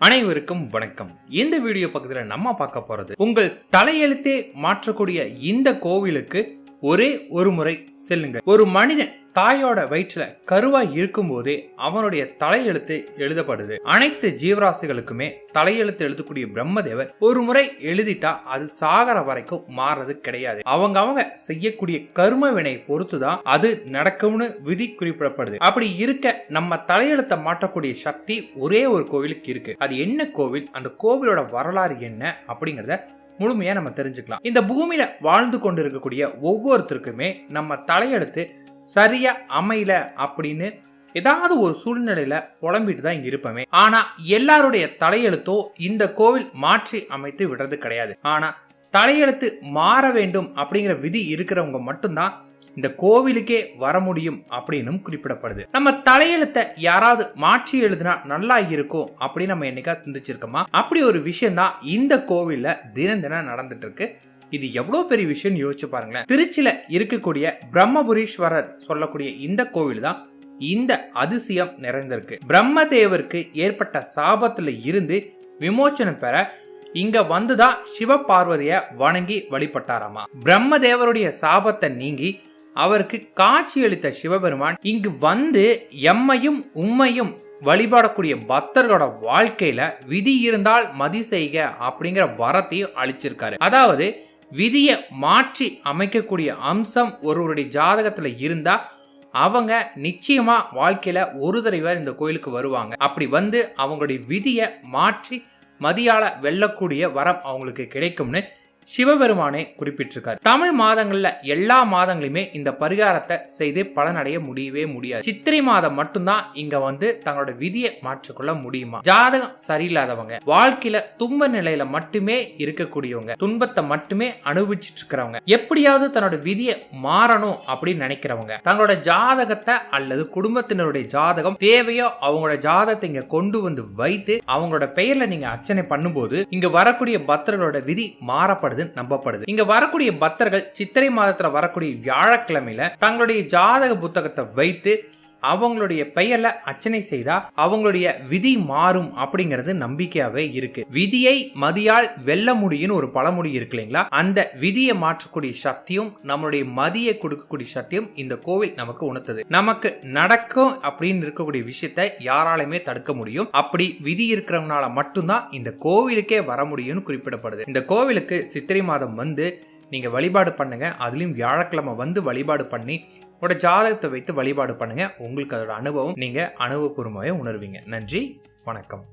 அனைவருக்கும் வணக்கம். இந்த வீடியோ பக்கத்துல நம்ம பார்க்க போறது உங்கள் தலையெழுத்தே மாற்றக்கூடிய இந்த கோவிலுக்கு ஒரே ஒரு முறை செல்லுங்க. ஒரு மனிதன் தாயோட வயிற்றுல கருவாய் இருக்கும் போதே அவனுடைய தலையெழுத்து எழுதப்படுது. அனைத்து ஜீவராசிகளுக்குமே தலையெழுத்து எழுதக்கூடிய பிரம்மதேவர் ஒரு முறை எழுதிட்டா அது சாகர வரைக்கும் மாறது கிடையாது. அவங்க செய்யக்கூடிய கர்ம வினை பொறுத்துதான் அது நடக்கும்னு விதி குறிப்பிடப்படுது. அப்படி இருக்க நம்ம தலையெழுத்தை மாற்றக்கூடிய சக்தி ஒரே ஒரு கோவிலுக்கு இருக்கு. அது என்ன கோவில், அந்த கோவிலோட வரலாறு என்ன அப்படிங்கறத முழுமையா நம்ம தெரிஞ்சுக்கலாம். இந்த பூமியில வாழ்ந்து கொண்டு இருக்கக்கூடிய ஒவ்வொருத்தருக்குமே நம்ம தலையெழுத்து சரியா அமையல அப்படின்னு ஏதாவது ஒரு சூழ்நிலையில புலம்பிட்டு தான் இங்க இருப்போமே. ஆனா எல்லாருடைய தலையெழுத்தோ இந்த கோவில் மாற்றி அமைத்து விடுறது கிடையாது. ஆனா தலையெழுத்து மாற வேண்டும் அப்படிங்கிற விதி இருக்கிறவங்க மட்டும்தான் இந்த கோவிலுக்கே வர முடியும் அப்படின்னு குறிப்பிடப்படுது. நம்ம தலையெழுத்தை யாராவது மாற்றி எழுதினா நல்லா இருக்கும் அப்படின்னு நம்ம என்னைக்கா சிந்திச்சிருக்கோமா? அப்படி ஒரு விஷயம் தான் இந்த கோவில்ல தினம் தினம் நடந்துட்டு இருக்கு. இது எவ்வளவு பெரிய விஷயம் யோசிச்சு பாருங்களேன். திருச்சியில இருக்கக்கூடிய பிரம்மபுரீஸ்வரர் சொல்லக்கூடிய இந்த கோவில் தான் இந்த அதிசயம் நிறைந்திருக்கு. பிரம்மதேவருக்கு ஏற்பட்ட சாபத்துல இருந்து விமோச்சனம் பெற இங்க வந்துதான் சிவபார்வதிய வணங்கி வழிபட்டாராமா. பிரம்மதேவருடைய சாபத்தை நீங்கி அவருக்கு காட்சி அளித்த சிவபெருமான் இங்கு வந்து எம்மையும் உம்மையும் வழிபாடக்கூடிய பக்தர்களோட வாழ்க்கையில விதி இருந்தால் மதி செய்க அப்படிங்கிற வரத்தையும் அளிச்சிருக்காரு. அதாவது விதியை மாற்றி அமைக்கக்கூடிய அம்சம் ஒருவருடைய ஜாதகத்துல இருந்தா அவங்க நிச்சயமா வாழ்க்கையில ஒரு தடவை இந்த கோயிலுக்கு வருவாங்க. அப்படி வந்து அவங்களுடைய விதியை மாற்றி மதியால வெல்லக்கூடிய வரம் அவங்களுக்கு கிடைக்கும்னு சிவபெருமானே குறிப்பிட்டிருக்காரு. தமிழ் மாதங்கள்ல எல்லா மாதங்களுமே இந்த பரிகாரத்தை செய்து பலனடைய முடியவே முடியாது. சித்திரை மாதம் மட்டும்தான் இங்க வந்து தங்களோட விதியை மாற்றிக்கொள்ள முடியுமா. ஜாதகம் சரியில்லாதவங்க, வாழ்க்கையில துன்ப நிலையில மட்டுமே இருக்கக்கூடியவங்க, துன்பத்தை மட்டுமே அனுபவிச்சுட்டு இருக்கிறவங்க, எப்படியாவது தன்னோட விதியை மாறணும் அப்படின்னு நினைக்கிறவங்க, தங்களோட ஜாதகத்தை அல்லது குடும்பத்தினருடைய ஜாதகம் தேவையோ அவங்களோட ஜாதகத்தை இங்க கொண்டு வந்து வைத்து அவங்களோட பெயர்ல நீங்க அர்ச்சனை பண்ணும்போது இங்க வரக்கூடிய பக்தர்களோட விதி மாறப்படுது நம்பப்படுது. இங்க வரக்கூடிய பக்தர்கள் சித்திரை மாதத்துல வரக்கூடிய வியாழக்கிழமையில தங்களுடைய ஜாதக புத்தகத்தை வைத்து அவங்களுடைய பெயர்ல அர்ச்சனை செய்தா அவங்களுடைய விதி மாறும் அப்படிங்கிறது நம்பிக்கையாவே இருக்கு. விதியை மதியால் வெல்ல முடியும் ஒரு பழமொழி இருக்கு இல்லைங்களா? அந்த விதியை மாற்றக்கூடிய சக்தியும் நம்மளுடைய மதியை கொடுக்கக்கூடிய சக்தியும் இந்த கோவில் நமக்கு உணர்த்தது. நமக்கு நடக்கும் அப்படின்னு இருக்கக்கூடிய விஷயத்தை யாராலுமே தடுக்க முடியும். அப்படி விதி இருக்கிறவனால மட்டும்தான் இந்த கோவிலுக்கே வர முடியும்னு குறிப்பிடப்படுது. இந்த கோவிலுக்கு சித்திரை மாதம் வந்து நீங்க வழிபாடு பண்ணுங்க. அதுலயும் வியாழக்கிழமை வந்து வழிபாடு பண்ணி உங்களோட ஜாதகத்தை வைத்து வழிபாடு பண்ணுங்க. உங்களுக்கு அதோட அனுபவம் நீங்க அனுபவபூர்வமாகவே உணர்வீங்க. நன்றி, வணக்கம்.